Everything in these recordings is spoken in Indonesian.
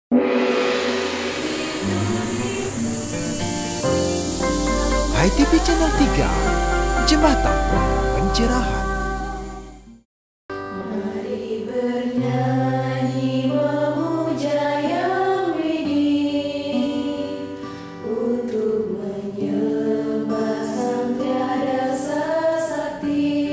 HiTV Channel 3, Jembatan Pencerahan. Mari bernyanyi memuja Yang Widih, untuk menyembah Sang Tiada Sesakti.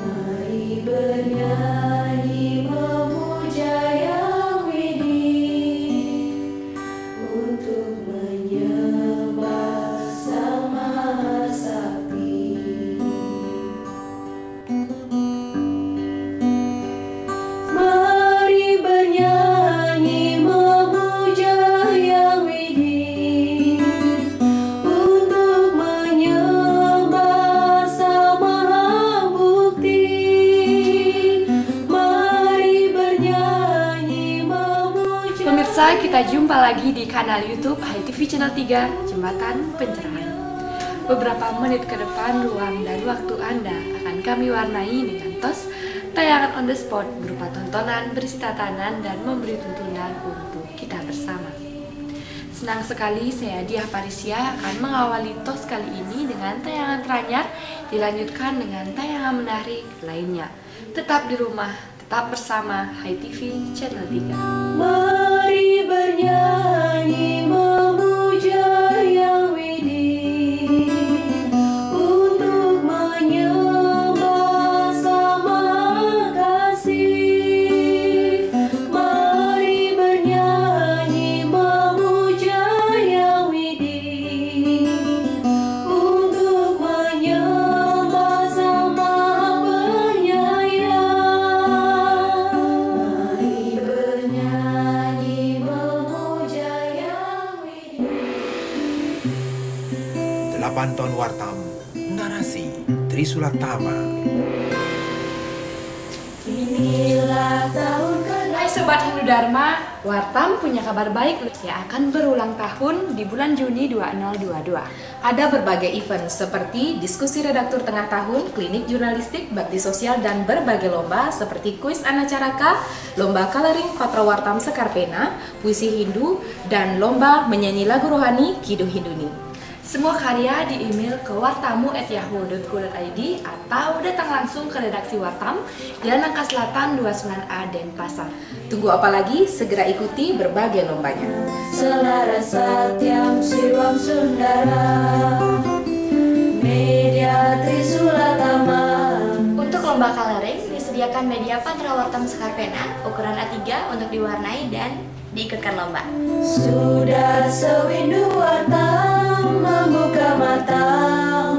Mari bernyanyi memuja Yang Widih, untuk menyembah Sang Maha Sakti. Mari bernyanyi memuja Yang Widih, untuk menyembah Sang Maha Bukti. Mari bernyanyi memuja. Pemirsa, kita jumpa lagi di kanal YouTube HiTV Channel 3, Jembatan Pencerahan. Beberapa menit ke depan, ruang dan waktu Anda akan kami warnai dengan tos tayangan on the spot berupa tontonan, berisi tatanan, dan memberi tuntunan untuk kita bersama. Senang sekali saya Diah Parisia akan mengawali tos kali ini dengan tayangan teranyar, dilanjutkan dengan tayangan menarik lainnya. Tetap di rumah, tetap bersama HiTV Channel 3. Mari bernyanyi memuja Yang Widih, untuk menyembah Sang Maha Kasih. Mari bernyanyi memuja Yang Widih, untuk menyembah Sang Maha Penyayang. Mari bernyanyi memuja Yang Widih. 8 Ton Wartam, narasi Trisulatama. Inilah tahun Hai Sobat Hindu Dharma, Wartam punya kabar baik yang akan berulang tahun di bulan Juni 2022. Ada berbagai event seperti diskusi redaktur tengah tahun, klinik jurnalistik, bakti sosial, dan berbagai lomba seperti kuis Anacaraka, lomba coloring Patra Wartam Sekarpena, puisi Hindu, dan lomba menyanyi lagu rohani Kidung Hinduni. Semua karya di email ke wartamu@yahoo.co.id atau datang langsung ke redaksi Wartam, Jalan Nangka Selatan 29A Denpasar. Tunggu apa lagi? Segera ikuti berbagai lombanya. Selaras Satyam Siwam Sundara, Media Trisulatama. Untuk lomba coloring disediakan media Patra Wartam Sekarpena ukuran A3 untuk diwarnai dan diikutkan lomba. Sudah sewindu Wartam membuka mata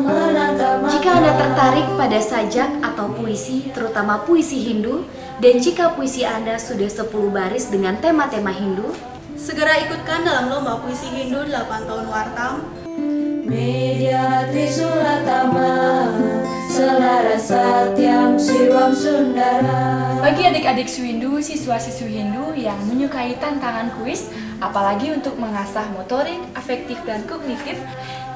menatap mata. Jika Anda tertarik pada sajak atau puisi, terutama puisi Hindu, dan jika puisi Anda sudah 10 baris dengan tema-tema Hindu, Segera ikutkan dalam lomba puisi Hindu 8 tahun Wartam. Media Trisulatama, Selaras Satyam Siwam Sundara. Bagi adik-adik Swindu, siswa-siswi Hindu yang menyukai tantangan kuis, apalagi untuk mengasah motorik, afektif, dan kognitif,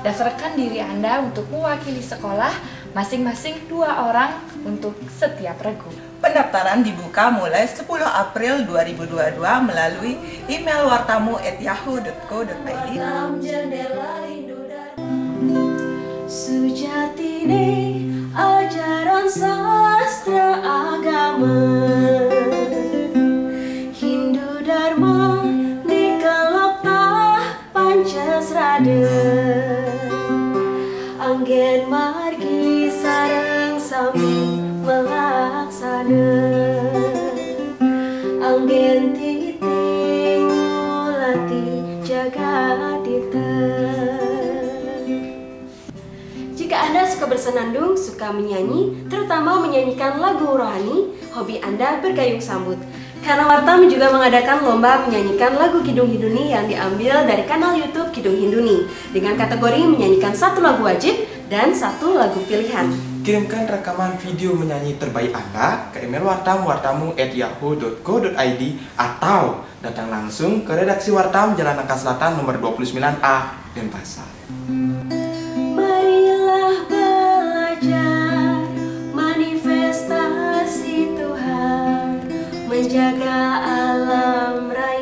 daftarkan diri Anda untuk mewakili sekolah, masing-masing 2 orang untuk setiap regu. Pendaftaran dibuka mulai 10 April 2022 melalui email wartamu@yahoo.co.id. Wartam jendela Hindu dan sujatine ajaran sastra agama Hindu Dharma dikelop tah Pancasrada anggen margi sareng sami melaksana anggen titing mulati jagadita. Jika Anda suka bersenandung, suka menyanyi, terutama menyanyikan lagu rohani, hobi Anda bergayung sambut. Karena Wartam juga mengadakan lomba menyanyikan lagu Kidung Hinduni yang diambil dari kanal YouTube Kidung Hinduni dengan kategori menyanyikan 1 lagu wajib dan 1 lagu pilihan. Kirimkan rekaman video menyanyi terbaik Anda ke email wartam@yahoo.co.id atau datang langsung ke redaksi Wartam Jalan Nangka Selatan nomor 29A Denpasar. Marilah belajar manifestasi Tuhan, menjaga alam raya.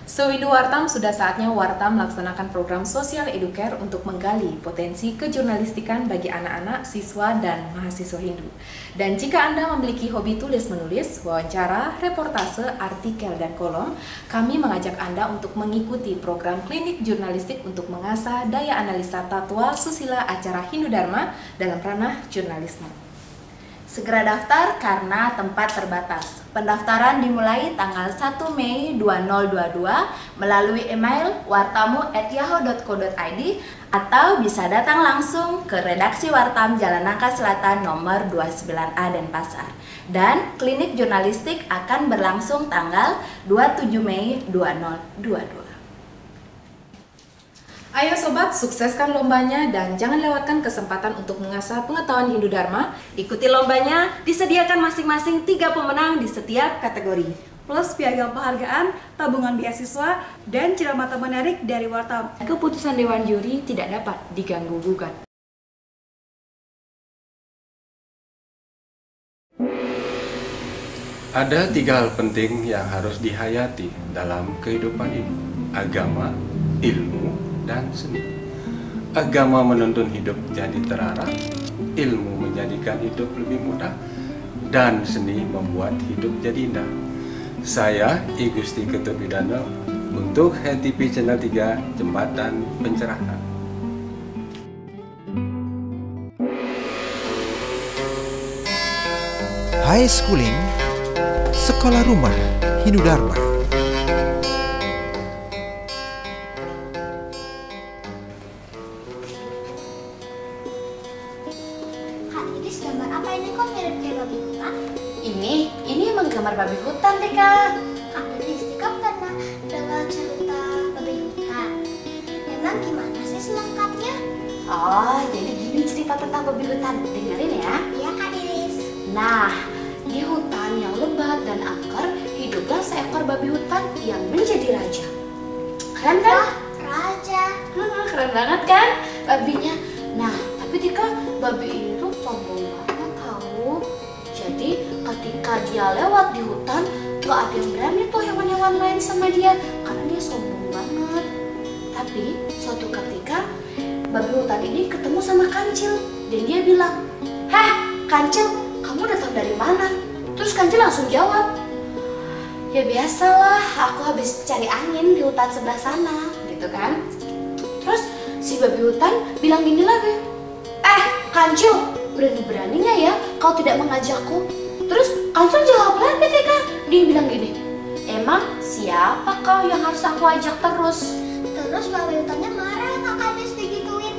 Sewindu Wartam, sudah saatnya Wartam melaksanakan program sosial educare untuk menggali potensi kejurnalistikan bagi anak-anak, siswa, dan mahasiswa Hindu. Dan jika Anda memiliki hobi tulis-menulis, wawancara, reportase, artikel, dan kolom, kami mengajak Anda untuk mengikuti program klinik jurnalistik untuk mengasah daya analisa tatwa susila acara Hindu Dharma dalam ranah jurnalisme. Segera daftar karena tempat terbatas. Pendaftaran dimulai tanggal 1 Mei 2022 melalui email wartamu@yahoo.co.id atau bisa datang langsung ke redaksi Wartam Jalan Nangka Selatan nomor 29A Denpasar. Dan klinik jurnalistik akan berlangsung tanggal 27 Mei 2022. Ayo sobat, sukseskan lombanya dan jangan lewatkan kesempatan untuk mengasah pengetahuan Hindu Dharma. Ikuti lombanya, disediakan masing-masing 3 pemenang di setiap kategori. Plus piagam penghargaan, tabungan beasiswa, dan ceramah menarik dari Wartam. Keputusan Dewan Juri tidak dapat diganggu-gugat. Ada 3 hal penting yang harus dihayati dalam kehidupan ini: agama, ilmu, dan seni. Agama menuntun hidup jadi terarah, ilmu menjadikan hidup lebih mudah, dan seni membuat hidup jadi indah. Saya, I Gusti Ketut Widana, untuk HTV Channel 3 Jembatan Pencerahan. High Schooling, Sekolah Rumah Hindu Dharma. Ini emang gambar babi hutan, Tika. Kak Lilis, Tika pernah dengar cerita babi hutan. Memang gimana sih selengkapnya? Oh, jadi gini cerita tentang babi hutan. Dengerin ya. Iya, Kak Lilis. Nah, di hutan yang lebat dan angker, hiduplah seekor babi hutan yang menjadi raja. Keren kan? Raja. Keren banget kan babinya. Nah, tapi Tika, babi ini tuh sombong banget tahu. Jadi ketika dia lewat di hutan, gak ada yang berani tuh hewan-hewan lain sama dia karena dia sombong banget. Tapi suatu ketika babi hutan ini ketemu sama Kancil dan dia bilang, "Heh, Kancil, kamu datang dari mana?" Terus Kancil langsung jawab, "Ya biasalah, aku habis cari angin di hutan sebelah sana," gitu kan. Terus si babi hutan bilang gini lagi, Kancil, berani-beraninya ya kau tidak mengajakku. Terus Kancil jawab lagi Tika, dia bilang gini, "Emang siapa kau yang harus aku ajak terus?" Terus babi hutannya marah Kak habis digituin.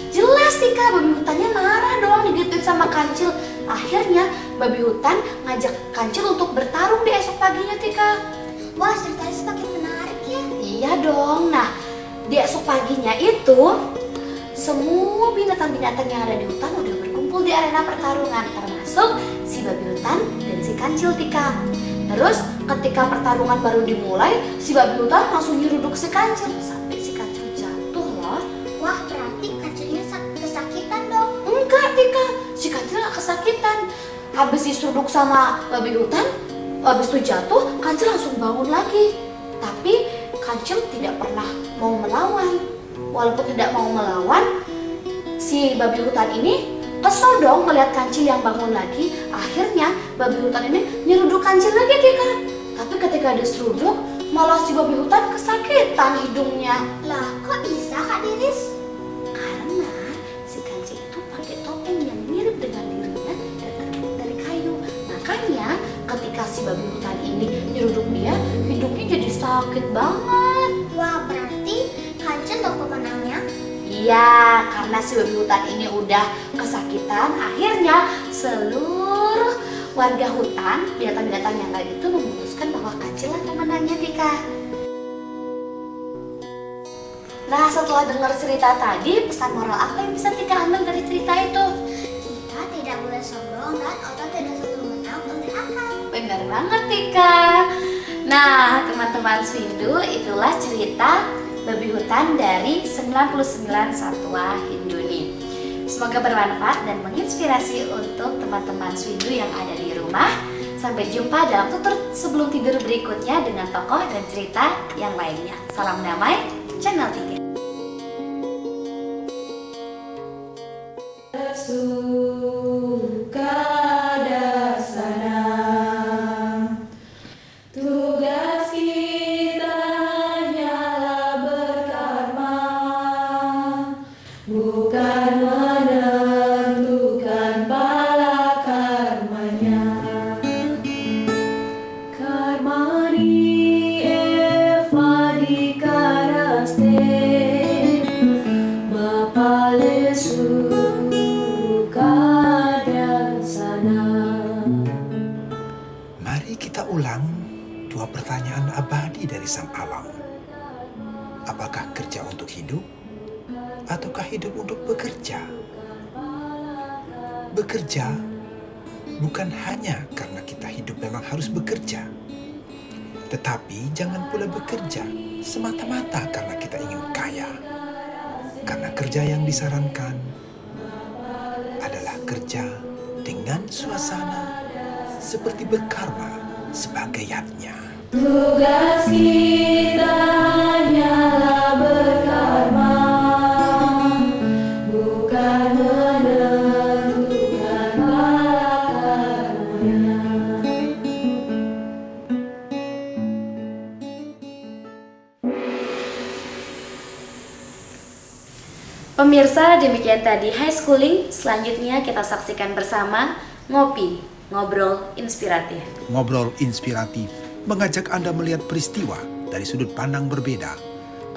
Jelas Tika, babi hutannya marah dong digituin sama Kancil. Akhirnya babi hutan ngajak Kancil untuk bertarung di esok paginya Tika. Wah, ceritanya semakin menarik ya. Iya dong. Nah, di esok paginya itu semua binatang-binatang yang ada di hutan udah berkumpul di arena pertarungan, termasuk si babi hutan dan si Kancil Tika. Terus ketika pertarungan baru dimulai, si babi hutan langsung nyeruduk si Kancil sampai si Kancil jatuh loh. Wah, berarti Kancilnya kesakitan dong. Enggak Tika, si Kancil gak kesakitan. Habis diseruduk sama babi hutan, habis itu jatuh, Kancil langsung bangun lagi. Tapi Kancil tidak pernah mau melawan. Walaupun tidak mau melawan, si babi hutan ini kesel dong melihat Kancil yang bangun lagi. Akhirnya babi hutan ini nyeruduk Kancil lagi Tika. Tapi ketika diseruduk, malah si babi hutan kesakitan hidungnya. Lah, kok bisa Kak Lilis? Karena si Kancil itu pakai topeng yang mirip dengan dirinya dan terbuat dari kayu. Makanya ketika si babi hutan ini nyeruduk dia, hidungnya jadi sakit banget. Wah, berarti Kancil dong pemenangnya. Iya, karena si babi hutan ini udah kesakitan, akhirnya seluruh warga hutan, binatang-binatang yang lain itu memutuskan bahwa Kancil lah pemenangnya Tika. Nah, setelah dengar cerita tadi, pesan moral apa yang bisa Tika ambil dari cerita itu? Kita tidak boleh sombong dan otot tidak selalu menang untuk akal. Benar banget Tika. Nah, teman-teman Swindu, itulah cerita babi hutan dari 99 satwa Hindu nih. Semoga bermanfaat dan menginspirasi untuk teman-teman Swindu yang ada di rumah. Sampai jumpa dalam tutur sebelum tidur berikutnya dengan tokoh dan cerita yang lainnya. Salam damai, Channel 3. Mari kita ulang dua pertanyaan abadi dari sang alam. Apakah kerja untuk hidup, ataukah hidup untuk bekerja? Bekerja bukan hanya karena kita hidup memang harus bekerja, tetapi jangan pula bekerja semata-mata karena kita ingin kaya. Karena kerja yang disarankan adalah kerja dengan suasana seperti berkarma sebagai yatnya. Tugas kita hanyalah berkarma, bukan menentukan balakarmanya. Pemirsa, demikian tadi High Schooling. Selanjutnya kita saksikan bersama Ngopi, Ngobrol Inspiratif. Ngobrol inspiratif mengajak Anda melihat peristiwa dari sudut pandang berbeda.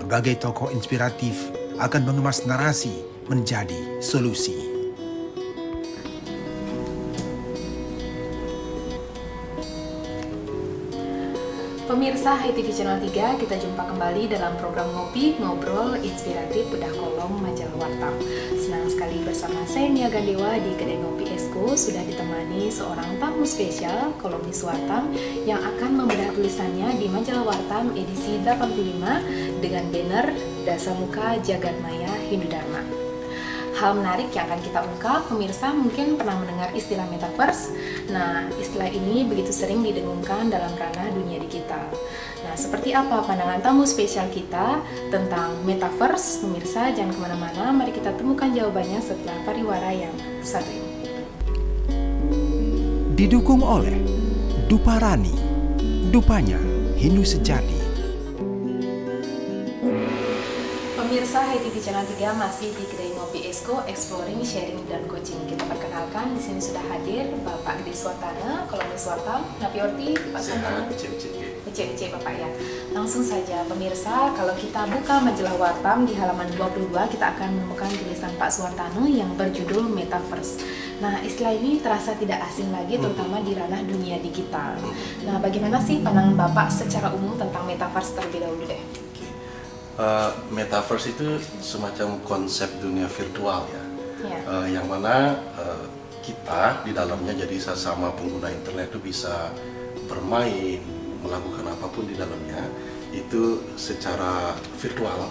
Berbagai tokoh inspiratif akan mengemas narasi menjadi solusi. Pemirsa HiTV Channel 3, kita jumpa kembali dalam program Ngopi, Ngobrol Inspiratif Bedah Kolom Majalah Wartam. Senang sekali bersama saya Nia Gandewa di Kedai Ngopi Esko sudah ditemani seorang tamu spesial, kolumnis Wartam, yang akan membedah tulisannya di Majalah Wartam edisi 85 dengan banner Dasamuka Jagadmaya Hindu Dharma. Hal menarik yang akan kita ungkap, pemirsa mungkin pernah mendengar istilah metaverse. Nah, istilah ini begitu sering didengungkan dalam ranah dunia digital. Nah, seperti apa pandangan tamu spesial kita tentang metaverse? Pemirsa, jangan kemana-mana, mari kita temukan jawabannya setelah pariwara yang satu ini. Didukung oleh Duparani, dupanya Hindu sejati. Pemirsa HiTV Channel 3 masih di Kedai Ngopi Esko, exploring, sharing, dan coaching. Kita perkenalkan di sini sudah hadir Bapak Gede Swatana, kolumnis Wartam, Napiorti, Pak Swatana. Ece Bapak ya. Langsung saja pemirsa, kalau kita buka majalah Wartam di halaman 22, kita akan menemukan tulisan Pak Swatana yang berjudul Metaverse. Nah, istilah ini terasa tidak asing lagi, terutama di ranah dunia digital. Nah, bagaimana sih pandangan Bapak secara umum tentang Metaverse terlebih dahulu deh? Metaverse itu semacam konsep dunia virtual ya, yang mana kita di dalamnya jadi sesama pengguna internet itu bisa bermain, melakukan apapun di dalamnya itu secara virtual,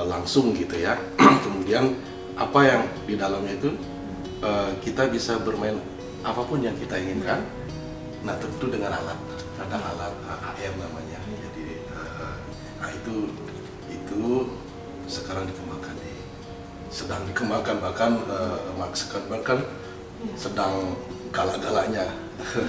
langsung gitu ya. Kemudian apa yang di dalamnya itu kita bisa bermain apapun yang kita inginkan. Nah, tentu dengan alat, ada alat AR namanya. Jadi itu sekarang dikembangkan, sedang dikembangkan, bahkan sedang galak-galaknya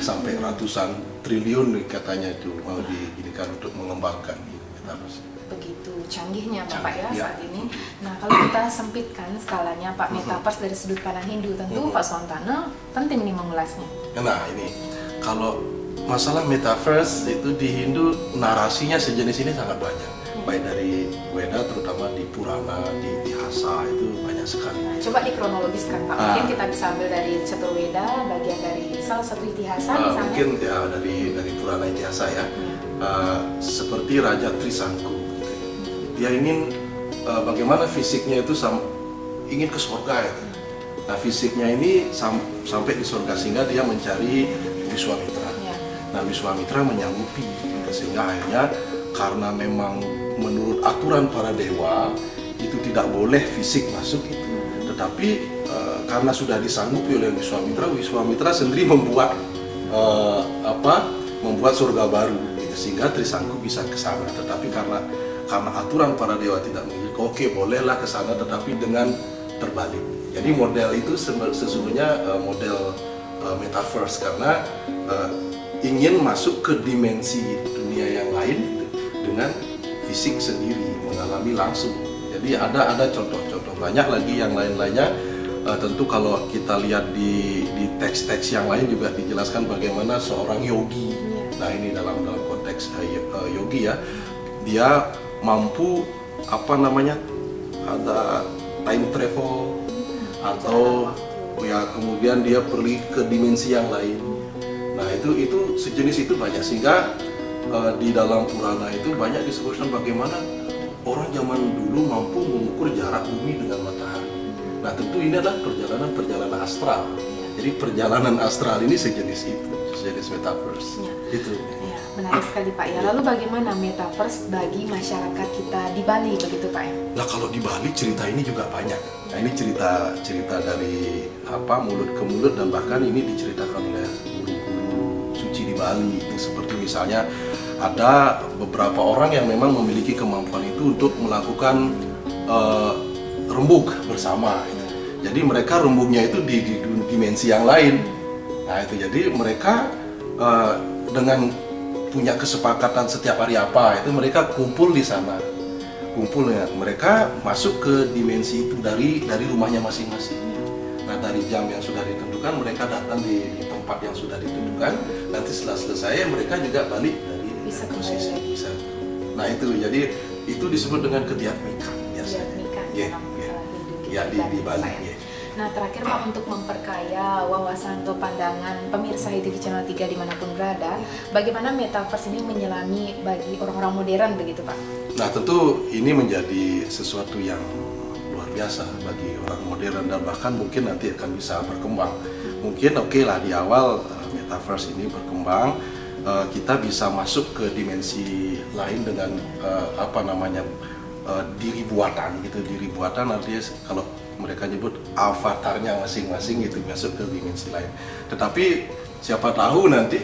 sampai ratusan triliun katanya itu mau dijadikan untuk mengembangkan metaverse. Begitu canggihnya Bapak ya saat ini. Nah, kalau kita sempitkan skalanya Pak, metaverse dari sudut pandang Hindu, tentu Pak Swatana penting nih mengulasnya. Nah, ini kalau masalah metaverse itu di Hindu narasinya sejenis ini sangat banyak, baik dari Weda, terutama di Purana, di Itihasa itu banyak sekali. Nah, coba dikronologiskan Pak, mungkin kita bisa ambil dari Caturweda, bagian dari salah satu Itihasa misalnya. Mungkin ya dari Purana Itihasa ya, seperti Raja Trisangku gitu ya. Dia ingin bagaimana fisiknya itu ingin ke surga ya. Nah, fisiknya ini sampai di surga sehingga dia mencari Wiswamitra. Nah, Wiswamitra menyanggupi sehingga akhirnya karena memang menurut aturan para dewa itu tidak boleh fisik masuk itu, tetapi karena sudah disanggupi oleh Wiswamitra, Wiswamitra sendiri membuat membuat surga baru gitu, sehingga Trisangku bisa ke sana. Tetapi karena aturan para dewa tidak mengizinkan, oke bolehlah ke sana tetapi dengan terbalik. Jadi model itu sesungguhnya model metaverse karena ingin masuk ke dimensi dunia yang lain gitu, dengan fisik sendiri, mengalami langsung. Jadi ada contoh-contoh banyak lagi yang lain-lainnya. Tentu kalau kita lihat di teks-teks yang lain juga dijelaskan bagaimana seorang yogi. Nah ini dalam konteks yogi ya, dia mampu ada time travel atau ya kemudian dia pergi ke dimensi yang lain. Nah itu sejenis itu banyak, sehingga di dalam Purana itu banyak disebutkan bagaimana orang zaman dulu mampu mengukur jarak bumi dengan matahari. Nah tentu ini adalah perjalanan astral. Jadi perjalanan astral ini sejenis metaverse. Ya. Itu. Ya, menarik sekali Pak ya. Lalu bagaimana metaverse bagi masyarakat kita di Bali begitu Pak ya? Nah kalau di Bali cerita ini juga banyak. Nah ini cerita dari mulut ke mulut, dan bahkan ini diceritakan oleh guru-guru suci di Bali. Itu seperti misalnya ada beberapa orang yang memang memiliki kemampuan itu untuk melakukan rembug bersama. Jadi mereka rembugnya itu di dimensi yang lain. Nah itu jadi mereka dengan punya kesepakatan setiap hari itu mereka kumpul di sana. Kumpulnya mereka masuk ke dimensi itu dari rumahnya masing-masing. Nah dari jam yang sudah ditentukan mereka datang di tempat yang sudah ditentukan. Nanti setelah selesai mereka juga balik dari posisi bisa. Nah itu jadi itu disebut dengan kediatmikan biasanya. Ya di Bali. Ya. Nah terakhir Pak, untuk memperkaya wawasan atau pandangan pemirsa ITV Channel 3 dimanapun berada, bagaimana metaverse ini menyelami bagi orang-orang modern begitu Pak? Nah tentu ini menjadi sesuatu yang luar biasa bagi orang modern, dan bahkan mungkin nanti akan bisa berkembang. Mungkin lah di awal metaverse ini berkembang, kita bisa masuk ke dimensi lain dengan diri buatan gitu. Diri buatan artinya kalau mereka nyebut avatarnya masing-masing gitu, masuk ke dimensi lain. Tetapi siapa tahu nanti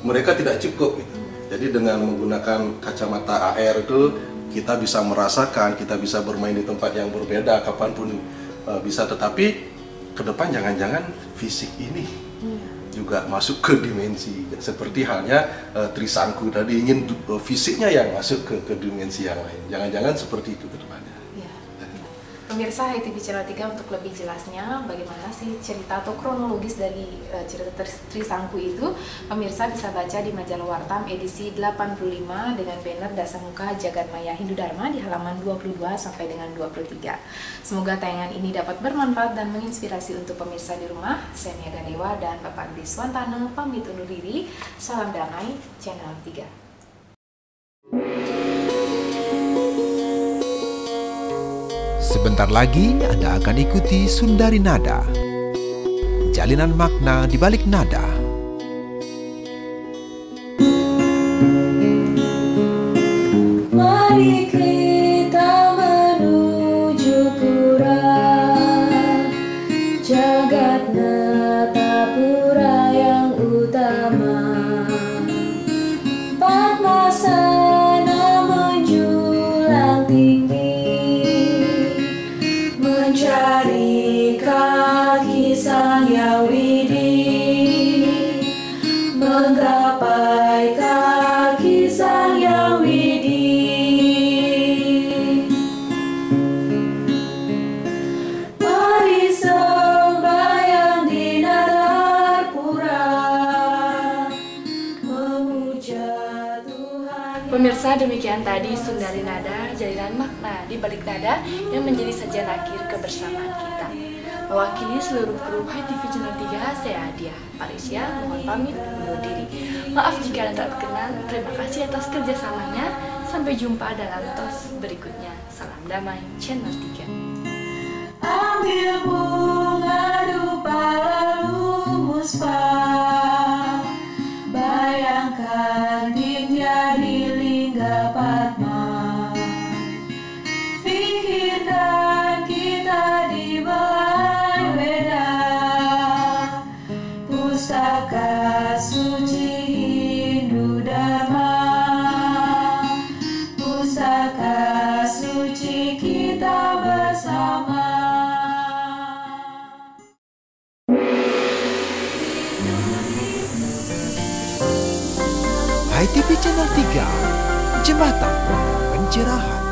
mereka tidak cukup gitu. Jadi dengan menggunakan kacamata AR itu kita bisa merasakan, kita bisa bermain di tempat yang berbeda kapanpun bisa. Tetapi ke depan jangan-jangan fisik ini juga masuk ke dimensi, seperti halnya Trisangku tadi ingin fisiknya yang masuk ke dimensi yang lain. Jangan-jangan seperti itu ke depannya. Pemirsa ITV Channel 3, untuk lebih jelasnya bagaimana sih cerita atau kronologis dari cerita Trisangku itu, pemirsa bisa baca di majalah Wartam edisi 85 dengan banner Dasamuka Jagadmaya Hindu Dharma di halaman 22 sampai dengan 23. Semoga tayangan ini dapat bermanfaat dan menginspirasi untuk pemirsa di rumah. Saya Nia Ganewa dan Bapak Adi Swantana pamit undur diri. Salam damai Channel 3. Sebentar lagi Anda akan ikuti Sundari Nada, jalinan makna di balik nada. Mari kita menuju pura, jagat nata pura yang utama. Padmasana menjulang tinggi, mencari kaki Sang Hyang Widi, menggapai kaki Sang Hyang Widi. Mari sembahyang di Nadarpura, memuja Tuhan. Pemirsa, demikian tadi Sundari Nada, jalinan makna di balik nada yang menjadi sajian akhir kebersamaan kita. Mewakili seluruh kru HiTV Channel 3, saya Adia Parisya, mohon pamit undur diri. Maaf jika Anda tak berkenan, terima kasih atas kerjasamanya. Sampai jumpa dalam tos berikutnya. Salam damai Channel 3. Ambil bunga dupa lalu muspa, bayangkan Nitya di Lingga Padma. Pikirkan kita di Belai Weda, pustaka ITV Channel 3, Jembatan Pencerahan.